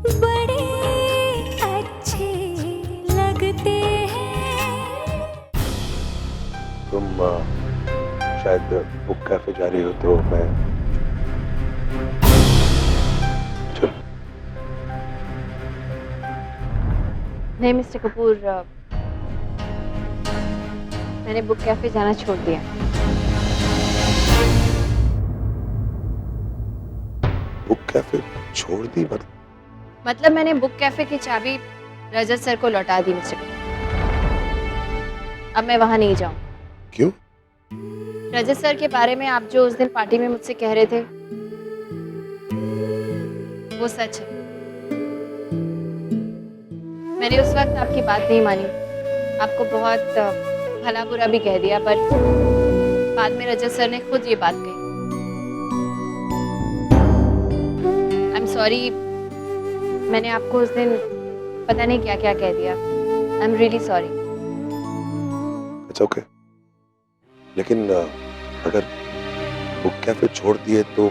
बड़े अच्छे लगते हैं। तुम शायद बुक कैफे जा रही हो तो मैं चल। नहीं मिस्टर कपूर, मैंने बुक कैफे जाना छोड़ दिया। बुक कैफे छोड़ दी? मतलब मैंने बुक कैफे की चाबी रजत सर को लौटा दी मिस्टर कपूर। अब मैं वहां नहीं जाऊँ। क्यों? रजत सर के बारे में आप जो उस दिन पार्टी में मुझसे कह रहे थे वो सच है। मैंने उस वक्त आपकी बात नहीं मानी, आपको बहुत भला बुरा भी कह दिया, पर बाद में रजत सर ने खुद ये बात कही। आई एम सॉरी, मैंने आपको उस दिन पता नहीं क्या क्या कह दिया। I am really sorry. It's okay. लेकिन अगर बुक कैफे छोड़ दिए तो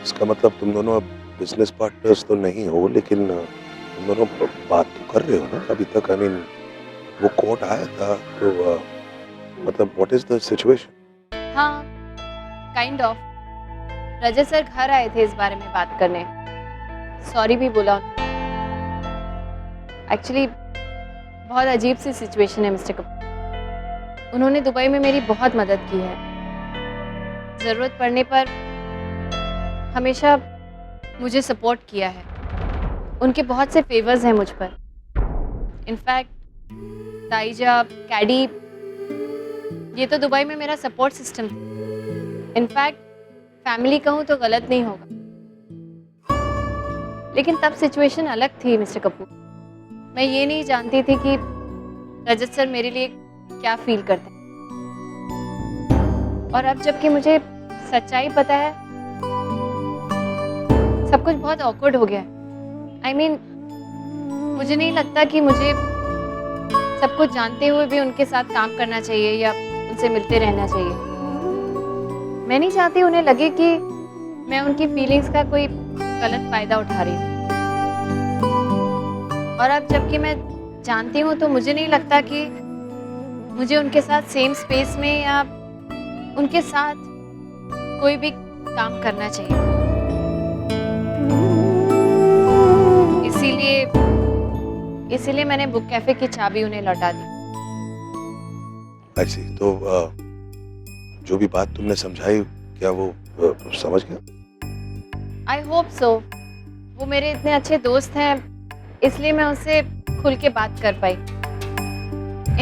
इसका मतलब तुम दोनों अब बिजनेस पार्टनर्स तो नहीं हो, लेकिन तुम दोनों बात तो कर रहे हो ना अभी तक। आई मीन वो कोर्ट आया था तो मतलब व्हाट इज द सिचुएशन? हाँ, काइंड ऑफ। रजत सर घर आए थे इस बारे में बात करने, सॉरी भी बोला। एक्चुअली बहुत अजीब सी सिचुएशन है मिस्टर कपूर। उन्होंने दुबई में मेरी बहुत मदद की है, ज़रूरत पड़ने पर हमेशा मुझे सपोर्ट किया है। उनके बहुत से फेवर्स हैं मुझ पर। इनफैक्ट ताईजा, कैडी, ये तो दुबई में मेरा सपोर्ट सिस्टम था। इनफैक्ट फैमिली कहूँ तो गलत नहीं होगा। लेकिन तब सिचुएशन अलग थी मिस्टर कपूर। मैं ये नहीं जानती थी कि रजत सर मेरे लिए क्या फील करते हैं। और अब जबकि मुझे सच्चाई पता है, सब कुछ बहुत ऑकवर्ड हो गया है। आई मीन, मुझे नहीं लगता कि मुझे सब कुछ जानते हुए भी उनके साथ काम करना चाहिए या उनसे मिलते रहना चाहिए। मैं नहीं चाहती उन्हें लगे कि मैं उनकी फीलिंग्स का कोई गलत फायदा उठा रही हूँ। और अब जबकि मैं जानती हूँ तो मुझे नहीं लगता कि मुझे उनके साथ सेम स्पेस में या उनके साथ कोई भी काम करना चाहिए। इसीलिए मैंने बुक कैफे की चाबी उन्हें लौटा दी। ऐसी तो जो भी बात तुमने समझाई क्या वो समझ गया? I hope so. वो मेरे इतने अच्छे दोस्त हैं, इसलिए मैं उनसे खुल के बात कर पाई।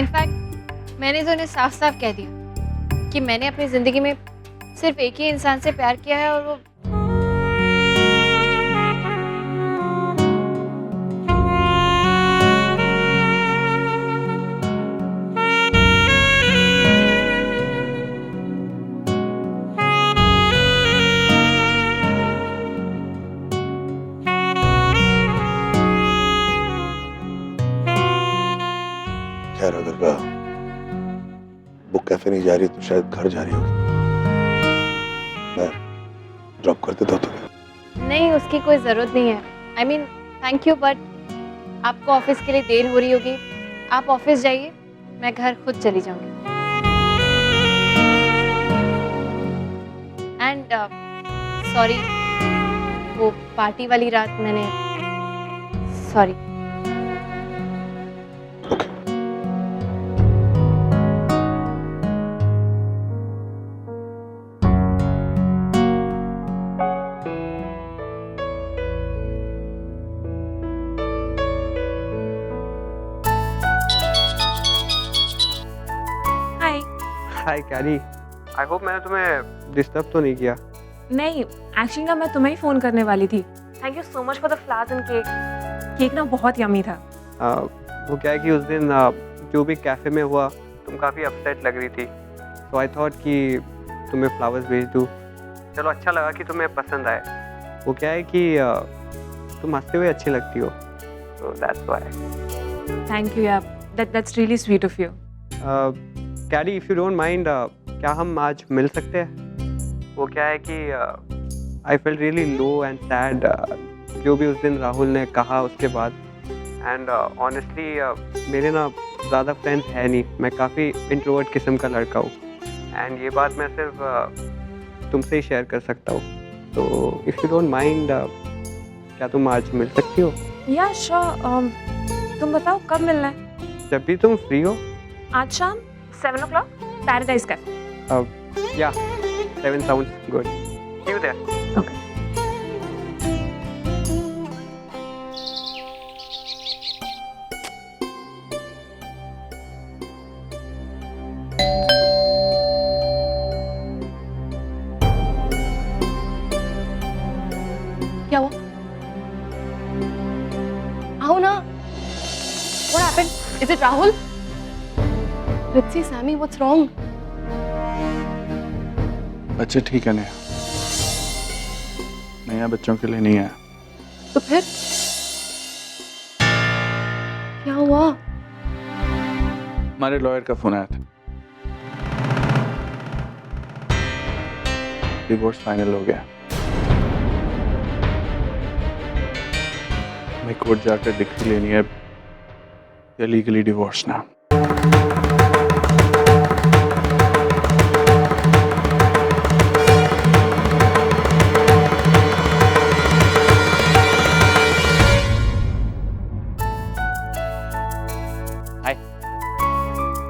इनफैक्ट मैंने तो उन्हें साफ साफ कह दिया कि मैंने अपनी ज़िंदगी में सिर्फ एक ही इंसान से प्यार किया है और वो खैर, अगर बुक कैफे नहीं जा रही तो शायद घर जा रही होगी। मैं ड्रॉप कर देता हूँ तुम्हें। नहीं, उसकी कोई ज़रूरत नहीं है। I mean thank you, but आपको ऑफिस के लिए देर हो रही होगी। आप ऑफिस जाइए, मैं घर खुद चली जाऊंगी। एंड सॉरी, वो पार्टी वाली रात मैंने sorry. Hi carry, I hope मैंने तुम्हें डिस्टर्ब तो नहीं किया। नहीं, एक्चुअली ना मैं तुम्हें ही फ़ोन करने वाली थी। Thank you so much for the flowers and cake. Cake ना बहुत यमी था। वो क्या है कि उस दिन जो भी कैफ़े में हुआ तुम काफ़ी अपसेट लग रही थी, तो आई थॉट कि तुम्हें फ्लावर्स भेज दूँ। चलो, अच्छा लगा कि तुम्हें पसंद आए। वो क्या है कि तुम हंसते हुए अच्छी लगती हो, तो दैट्स व्हाई। थैंक यू यार, that's really sweet of you. Carry, if you don't mind, क्या हम आज मिल सकते हैं? वो क्या है कि I felt really low and sad जो भी उस दिन राहुल ने कहा उसके बाद। एंड ऑनेस्टली मेरे ना ज़्यादा फ्रेंड्स है नहीं, मैं काफ़ी इंट्रोवर्ट किस्म का लड़का हूँ। एंड ये बात मैं सिर्फ तुमसे ही शेयर कर सकता हूँ। तो इफ़ यू डोंट माइंड, क्या तुम आज मिल सकती हो? या श्योर, तुम बताओ कब मिलना है? जब भी तुम फ्री हो। आज शाम 7 o'clock पैराडाइज कैफे। या 7 sounds good. See you there. Okay. क्या हुआ? आओ ना। What happened? Is it Rahul? Ritsi, Sammy, what's wrong? बच्चे ठीक है नेहा, नया बच्चों के लिए नहीं आया। तो फिर क्या हुआ? हमारे लॉयर का फोन आया था, डिवोर्स फाइनल हो गया। मैं कोर्ट जाकर डिग्री लेनी है, लीगली डिवोर्स ना।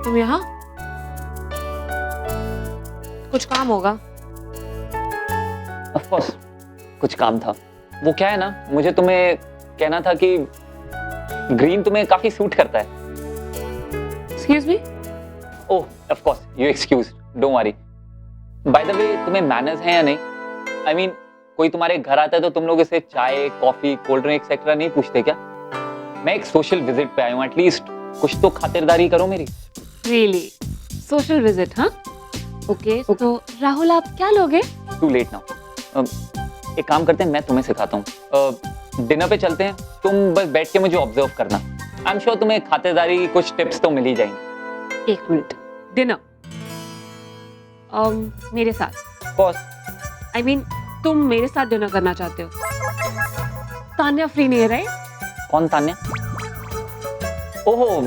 तुम यहाँ? कुछ काम होगा? ऑफ कोर्स कुछ काम था। वो क्या है ना, मुझे तुम्हें कहना था कि ग्रीन तुम्हें काफी सूट करता है। Excuse me? Oh of course, you excuse, don't worry. By the way, तुम्हें मैनर्स हैं या नहीं? आई मीन कोई तुम्हारे घर आता है तो तुम लोग इसे चाय, कॉफी, कोल्ड ड्रिंक एक्सेट्रा नहीं पूछते क्या? मैं एक सोशल विजिट पे आया हूँ, एटलीस्ट कुछ तो खातिरदारी करो मेरी। रियली? Social visit? हाँ, ओके। तो राहुल आप क्या लोगे? Too late now. एक काम करते हैं, मैं तुम्हें सिखाता हूँ। डिनर पे चलते हैं, तुम बस बैठ के मुझे ऑब्जर्व करना। आई एम श्योर तुम्हें खातिरदारी की कुछ टिप्स तो मिल ही जाएंगे। 1 मिनट। डिनर मेरे साथ? Of course. आई मीन तुम मेरे साथ डिनर करना चाहते हो? तान्या फ्री नहीं है, राइट? कौन तान्या? ओहो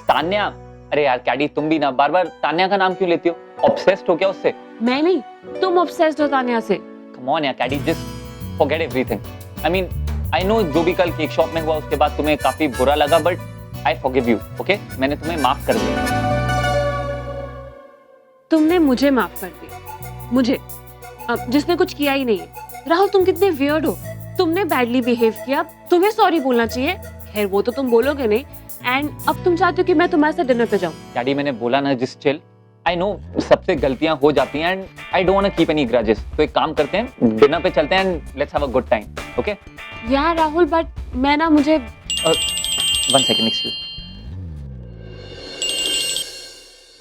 तान्या, अरे यार कैडी, तुम भी ना बार बार तान्या का नाम क्यों लेती हो? ऑब्सेस्ड हो क्या उससे? मैं नहीं, तुम ऑब्सेस्ड हो तान्या से। कम ऑन यार Caddy, just forget everything. I mean I know जो भी कल केक शॉप में हुआ उसके बाद तुम्हें काफी बुरा लगा, but I forgive you, okay? मैंने तुम्हें माफ कर दिया। तुमने मुझे माफ कर दिया? मुझे? जिसने कुछ किया ही नहीं है। राहुल तुम कितने वियर्ड हो, तुमने बैडली बिहेव किया, तुम्हें सॉरी बोलना चाहिए। खैर वो तो तुम बोलोगे नहीं। एंड अब तुम चाहते हो कि मैं तुम्हारे साथ डिनर पे जाऊं? कैडी मैंने बोला ना, जस्ट चिल। आई नो सबसे गलतियां हो जाती हैं and I don't want to keep any grudges. तो एक काम करते हैं, डिनर पे चलते हैं and let's have a good time, okay? यार राहुल, बट मैं ना, मुझे 1 second, excuse.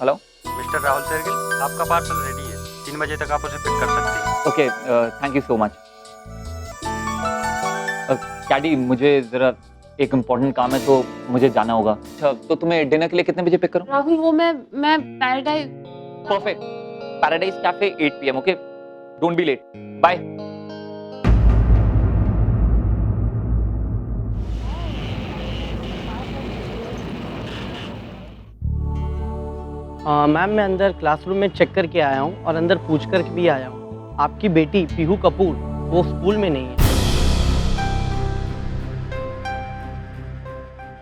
Hello mister Rahul Shergill, आपका पार्सल रेडी है। 3 बजे तक आप उसे पिक कर सकते हैं। Okay, thank you so much. Caddy मुझे जरा एक इम्पोर्टेंट काम है तो मुझे जाना होगा। अच्छा, तो तुम्हें डिनर के लिए कितने बजे पिक करूं? राहुल वो मैं Paradise. Perfect, Paradise Cafe 8 PM, ओके? Don't be late, bye. Ma'am मैं अंदर क्लासरूम में चेक करके आया हूँ और अंदर पूछ कर भी आया हूँ। आपकी बेटी पीहू कपूर वो स्कूल में नहीं है।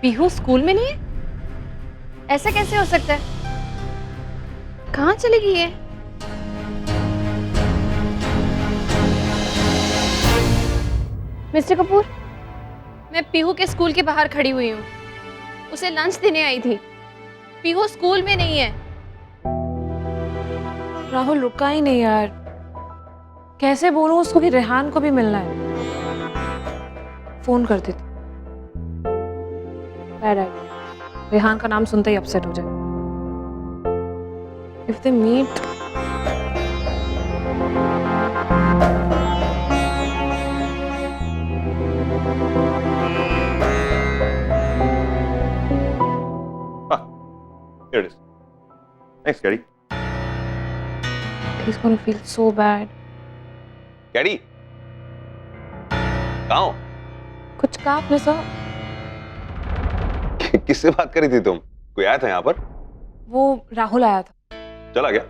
पीहू स्कूल में नहीं है? ऐसा कैसे हो सकता है? कहाँ चली गई है? मिस्टर कपूर, मैं पीहू के स्कूल के बाहर खड़ी हुई हूँ। उसे लंच देने आई थी। पीहू स्कूल में नहीं है। राहुल रुका ही नहीं यार। कैसे बोलूं उसको कि रेहान को भी मिलना है? फोन कर देती। Bad idea. रेहान का नाम सुनते ही अपसेट हो जाए। If they meet Here it is. Thanks, Gary. he's gonna feel so bad. Gary, कहाँ हो? कुछ कहा आपने सर? किससे बात करी थी तुम? कोई आया था यहाँ पर? वो राहुल आया था। चला गया?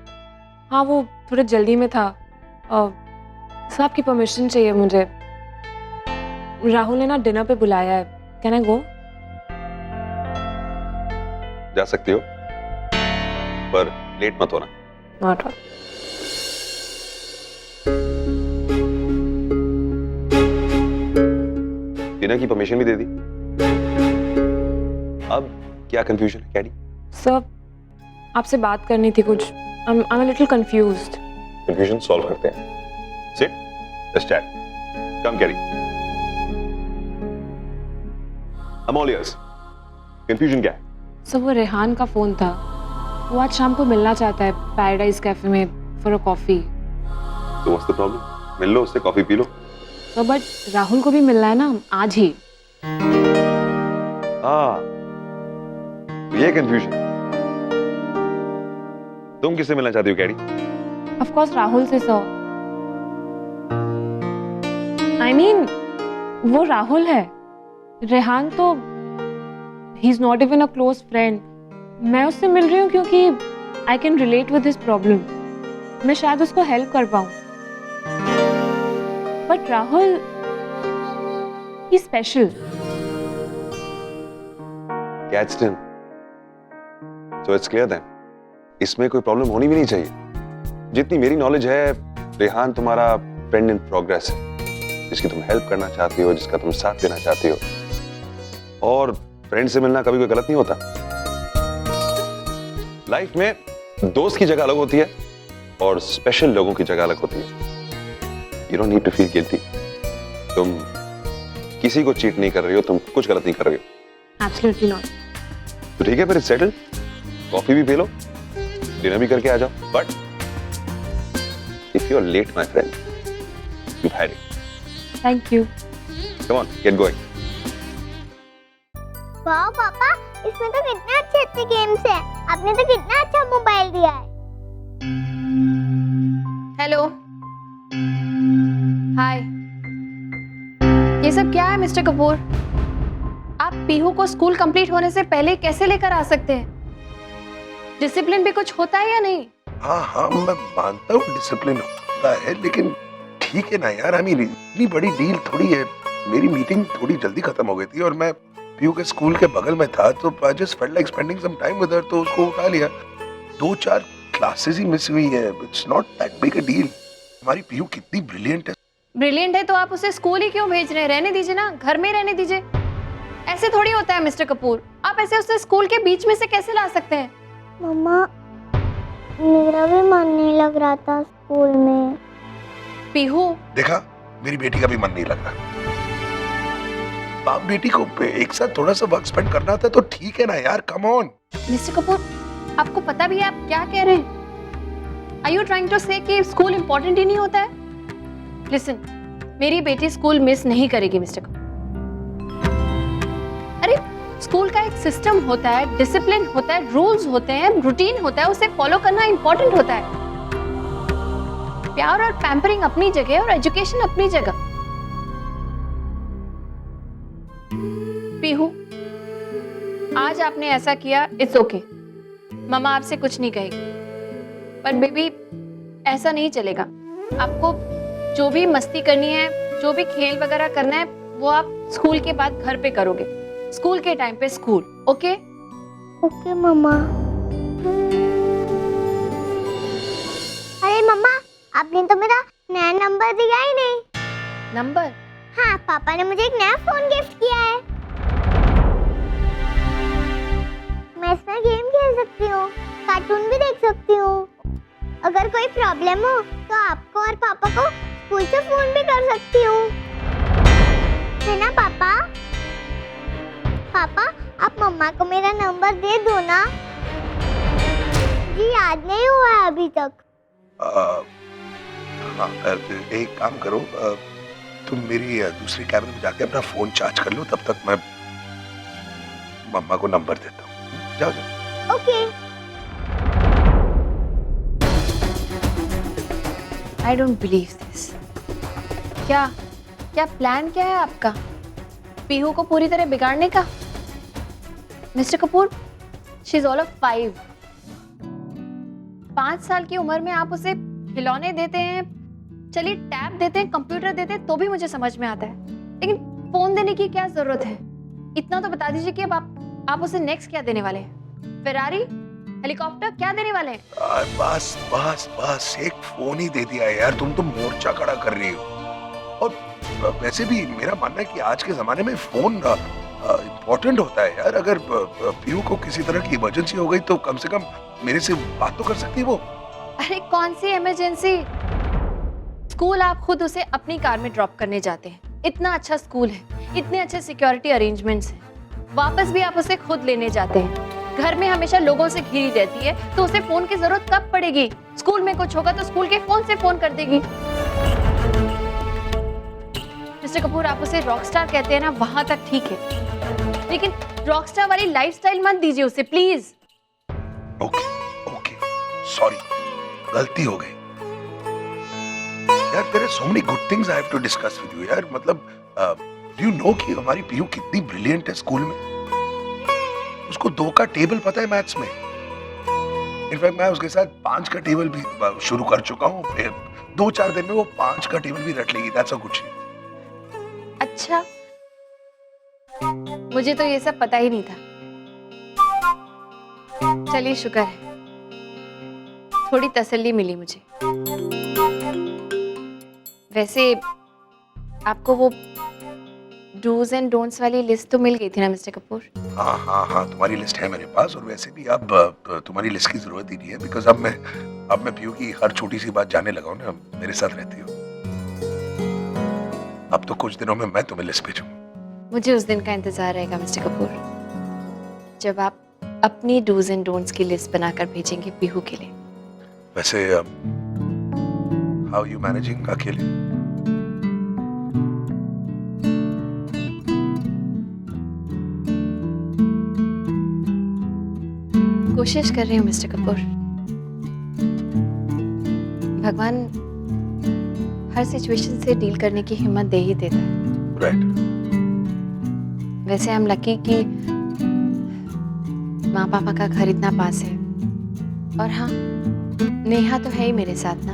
हाँ, वो थोड़े जल्दी में था। सर आपकी परमिशन चाहिए मुझे। राहुल ने ना डिनर पे बुलाया है। कैन आई गो? जा सकती हो, पर लेट मत होना। Not all. डिनर की परमिशन भी दे दी। अब क्या कंफ्यूजन है कैडी? सर आपसे बात करनी थी कुछ। I am a little confused. Confusion solve करते हैं। Sit, let's chat. Come caddy. I'm all ears. Confusion क्या है? सर वो रेहान का फोन था। वो आज शाम को मिलना चाहता है पैराडाइज कैफे में फॉर अ कॉफी। तो व्हाट्स द प्रॉब्लम? मिल लो उससे, coffee P low. Sir but Rahul को भी मिलना है ना आज ही। ये कंफ्यूजन। तुम किससे मिलना चाहती हो कैडी? ऑफ कोर्स राहुल से सर। आई मीन वो राहुल है। रेहान तो he is not even a close friend. मैं उससे मिल रही हूँ क्योंकि I can relate with this problem. मैं शायद उसको हेल्प कर पाऊँ। But Rahul he special. Catched him. So it's clear then. इसमें कोई प्रॉब्लम होनी भी नहीं चाहिए। जितनी मेरी नॉलेज है, रेहान तुम्हारा फ्रेंड इन प्रोग्रेस है, जिसकी तुम हेल्प करना चाहती हो, जिसका तुम साथ देना चाहती हो। और फ्रेंड से मिलना कभी कोई गलत नहीं होता। लाइफ में दोस्त की जगह अलग होती है और स्पेशल लोगों की जगह अलग होती है। You don't need to feel guilty. तुम किसी को चीट नहीं कर रही हो, तुम कुछ गलत नहीं कर रही हो। Absolutely not. तो ठीक है, फिर सेटल। कॉफी भी पी लो, डिनर भी करके आ जाओ। But if you are late my friend, you had it. Thank you. Come on, get going. वाह पापा, इसमें तो कितने अच्छे अच्छे गेम्स हैं। आपने तो कितना अच्छा मोबाइल दिया है। हेलो, हाय। ये सब क्या है मिस्टर कपूर? आप पीहू को स्कूल कंप्लीट होने से पहले कैसे लेकर आ सकते हैं? डिसिप्लिन भी कुछ होता है या नहीं? हाँ, मैं मानता हूँ डिसिप्लिन होता है, लेकिन ठीक है ना यार। आई मीन इतनी बड़ी डील थोड़ी है। मेरी मीटिंग थोड़ी जल्दी खत्म हो गई थी और मैं पीयू के स्कूल के बगल में था, तो I just felt like spending some time with her, तो उसको उठा लिया। 2-4 क्लासेस ही मिस हुई है। It's not that big a deal. हमारी पीयू कितनी ब्रिलियंट है। ब्रिलियंट है तो आप उसे स्कूल ही क्यों भेज रहे हैं? रहने दीजिए ना, घर में रहने दीजिए। ऐसे थोड़ी होता है मिस्टर कपूर। आप ऐसे उसे स्कूल के बीच में से कैसे ला सकते हैं? मम्मा, मेरा भी मन नहीं लग रहा था स्कूल में। पीहू, देखा, मेरी बेटी का भी मन नहीं लग रहा। बाप बेटी को एक साथ थोड़ा सा वक्त स्पेंड करना था तो ठीक है ना यार। कम ऑन मिस्टर कपूर, आपको पता भी है आप क्या कह रहे हैं? आर यू ट्राइंग टू से कि स्कूल इंपॉर्टेंट ही नहीं होता है? लिसन, मेरी बेटी स्कूल मिस नहीं करेगी मिस्टर कपूर। अरे स्कूल का एक सिस्टम होता है, डिसिप्लिन होता है, रूल्स होते हैं, रूटीन होता है, उसे फॉलो करना इंपॉर्टेंट होता है। प्यार और पैम्परिंग अपनी जगह और एजुकेशन अपनी जगह। पीहू, आज आपने ऐसा किया, इट्स ओके। मम्मा आपसे कुछ नहीं कहेगी, पर बेबी ऐसा नहीं चलेगा। आपको जो भी मस्ती करनी है, जो भी खेल वगैरह करना है, वो आप स्कूल के बाद घर पे करोगे। स्कूल के टाइम पे स्कूल, ओके? ओके मम्मा। अरे मम्मा, आपने तो मेरा नया नंबर दिया ही नहीं। नंबर? हाँ, पापा ने मुझे एक नया फोन गिफ्ट किया है। मैं इसमें गेम खेल सकती हूँ, कार्टून भी देख सकती हूँ। अगर कोई प्रॉब्लम हो तो आपको और पापा को स्कूल से फोन भी कर सकती हूँ, है ना पापा? पापा, आप मम्मा को मेरा नंबर दे दो ना। जी याद नहीं हुआ है अभी तक। हाँ, एक काम करो, तुम मेरी दूसरी कैबिन में जाके अपना फोन चार्ज कर लो, तब तक मैं मम्मा को नंबर देता हूँ। जाओ जाओ। Okay. I don't believe this. क्या क्या प्लान क्या है आपका? पीहू को पूरी तरह बिगाड़ने का? Mister Kapoor, she is all of 5। 5 साल की उम्र में आप उसे खिलौने देते हैं, चलिए टैब देते हैं, कंप्यूटर देते हैं, तो भी मुझे समझ में आता है, लेकिन फोन देने की क्या जरूरत है? इतना तो बता दीजिए कि अब आप उसे नेक्स्ट क्या देने वाले हैं? फेरारी, हेलीकॉप्टर, क्या देने वाले हैं? बस बस बस एक फोन ही दे दिया है यार, तुम तो मोर्चा खड़ा कर रही हो। और वैसे भी मेरा मानना है कि आज के जमाने में फोन इम्पोर्टेंट होता है यार। अगर पीहू को किसी तरह की इमरजेंसी हो गई तो कम से कम मेरे से बात तो कर सकती है वो। अरे कौन सी इमरजेंसी? स्कूल आप खुद उसे अपनी कार में ड्रॉप करने जाते हैं, इतना अच्छा स्कूल है, इतने अच्छे सिक्योरिटी अरेंजमेंट्स हैं, वापस भी आप उसे खुद लेने जाते हैं। घर में हमेशा लोगों से घिरी रहती है, तो उसे फोन की जरूरत कब पड़ेगी? स्कूल में कुछ होगा तो स्कूल के फोन से फोन कर देगी। मिस्टर कपूर, आप उसे रॉकस्टार कहते हैं ना, वहां तक ठीक है, लेकिन रॉकस्टार वाली लाइफस्टाइल मत दीजिए उसे प्लीज। ओके ओके सॉरी, गलती हो गई यार। there are so many good things I have to discuss with you यार। मतलब do you know कि हमारी पीहू कितनी ब्रिलियंट है स्कूल में? उसको 2 का टेबल पता है मैथ्स में। इनफैक्ट मैं उसके साथ 5 का टेबल भी शुरू कर चुका हूँ। 2-4 दिन में वो 5 का टेबल भी रट लेगी। That's a good thing। अच्छा, मुझे तो ये सब पता ही नहीं था। चलिए शुक्र है, थोड़ी तसल्ली मिली मुझे। वैसे आपको वो डूज एंड डोंट्स वाली लिस्ट तो मिल गई थी ना मिस्टर कपूर? हाँ हाँ हाँ, तुम्हारी लिस्ट है मेरे पास। और वैसे भी अब तुम्हारी लिस्ट की जरूरत ही नहीं है, बिकॉज अब मैं पीहू की हर छोटी सी बात जानने लगा हूँ ना। मेरे साथ रहती हो, अब तो कुछ दिनों में मैं तुम्हें लिस्ट भेजूंगा। मुझे उस दिन का इंतजार रहेगा मिस्टर कपूर, जब आप अपनी डूज एंड डोंट्स की लिस्ट बनाकर भेजेंगे पीहू के लिए। वैसे हाउ यू मैनेजिंग अकेले? कोशिश कर रही हूँ मिस्टर कपूर। भगवान हर सिचुएशन से डील करने की हिम्मत दे ही देता है। राइट। वैसे हम लकी कि माँ पापा का घर इतना पास है, और हाँ, नेहा तो है ही मेरे साथ ना।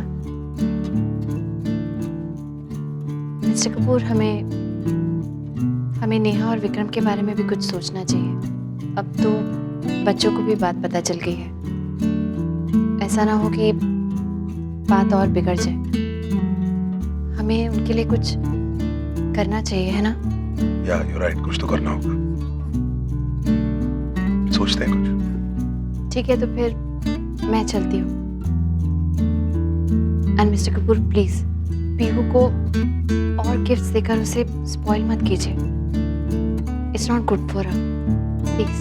मिस्टर कपूर, हमें नेहा और विक्रम के बारे में भी कुछ सोचना चाहिए। अब तो बच्चों को भी बात पता चल गई है, ऐसा ना हो कि बात और बिगड़ जाए। हमें उनके लिए कुछ करना चाहिए, है ना? या यू राइट, कुछ तो करना होगा। सोचते हैं कुछ। ठीक है, तो फिर मैं चलती हूँ। And mister Kapoor please Pihu को और गिफ्ट्स देकर उसे स्पॉइल मत कीजिए। It's not good for her, please.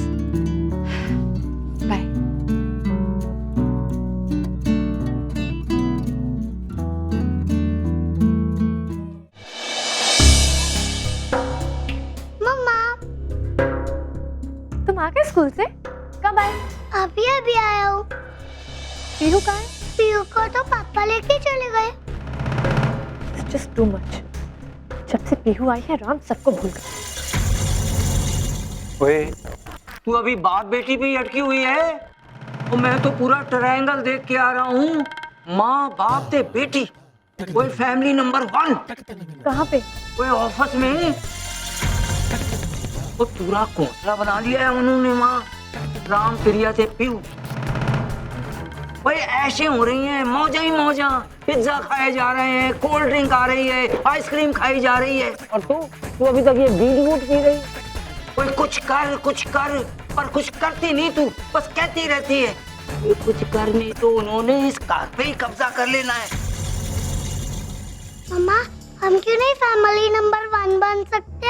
Bye. मम्मा, तुम आ गए स्कूल से? कब आए? अभी आया हूँ। पीहू कहाँ है? पीहू को तो पापा लेके चले गए। It's just too much। जब से पीहू आई है राम सबको भूल गया। ओए, तू अभी बाप बेटी पे ही अटकी हुई है? और मैं तो पूरा ट्रायंगल देख के आ रहा हूँ। माँ बाप ते बेटी, कोई फैमिली नंबर 1। कहाँ पे? कोई ऑफिस में। वो पूरा कोसला बना लिया है उन्होंने माँ राम प्रिया से पीहू। भाई ऐसे हो रही हैं, मौजा ही मौजा। पिज्जा खाए जा रहे हैं, कोल्ड ड्रिंक आ रही है, आइसक्रीम खाई जा रही है, और तू अभी तक ये बीट वूट पी रही। कोई कुछ कर, पर कुछ करती नहीं तू, बस कहती रहती है। ये कुछ कर नहीं तो उन्होंने इस कार पे ही कब्जा कर लेना है। मम्मा, हम क्यों नहीं फैमिली नंबर 1 बन सकते?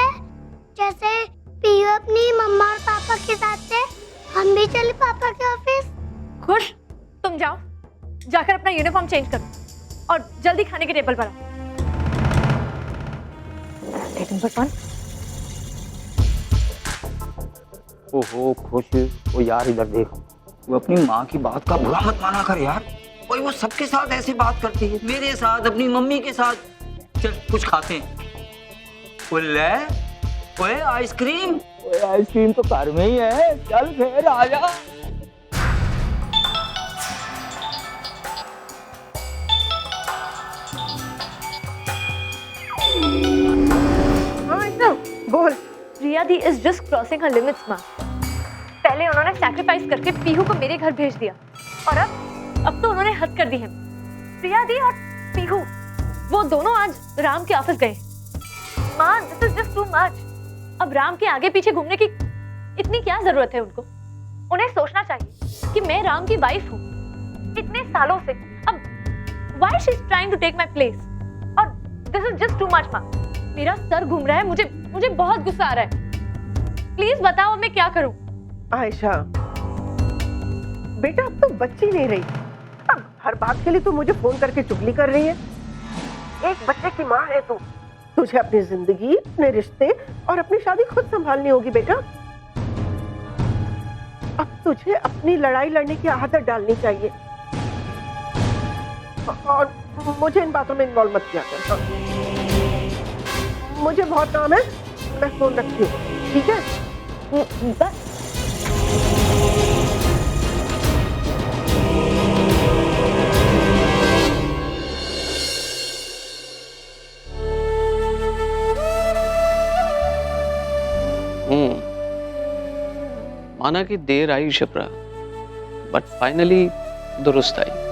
जैसे पीहू अपनी मम्मा और पापा के साथ थे, हम भी चले पापा के ऑफिस। खुश, तुम जाओ, जाकर अपना यूनिफॉर्म चेंज करो और जल्दी खाने के टेबल पर आओ। नंबर 1। ओहो खुश, वो यार इधर देख, वो अपनी माँ की बात का बुरा मत माना कर यार। कोई वो सबके साथ ऐसे बात करती है, मेरे साथ, अपनी मम्मी के साथ। चल कुछ खाते हैं। ओए आइसक्रीम, ओए आइसक्रीम तो घर में ही है, चल फिर आ जा। बोल। Priya di is just crossing her limits माँ। पहले उन्होंने सैक्रिफाइस करके पीहू को मेरे घर भेज दिया और अब तो उन्होंने हद कर दी है। प्रिया दी और पीहू वो दोनों आज राम के ऑफिस गए। माँ this is just too much. अब राम के आगे पीछे घूमने की इतनी क्या जरूरत है उनको? उन्हें सोचना चाहिए कि मैं राम की वाइफ हूँ इतने सालों से। अब why she is trying to take my place और this is just too much माँ। मेरा सर घूम रहा है, मुझे बहुत गुस्सा आ रहा है। प्लीज बताओ मैं क्या करूं? आयशा बेटा अब तो बच्ची नहीं रही, अब हर बात के लिए तू मुझे फोन करके चुगली कर रही है। एक बच्चे की माँ है तू, तुझे अपनी जिंदगी, अपने रिश्ते और अपनी शादी खुद संभालनी होगी बेटा। अब तुझे अपनी लड़ाई लड़ने की आदत डालनी चाहिए और मुझे इन बातों में इन्वॉल्व मत किया कर। मुझे बहुत काम है, मैं फोन रखती हूँ, ठीक है? बस माना कि देर आई शिप्रा, बट फाइनली दुरुस्त आई।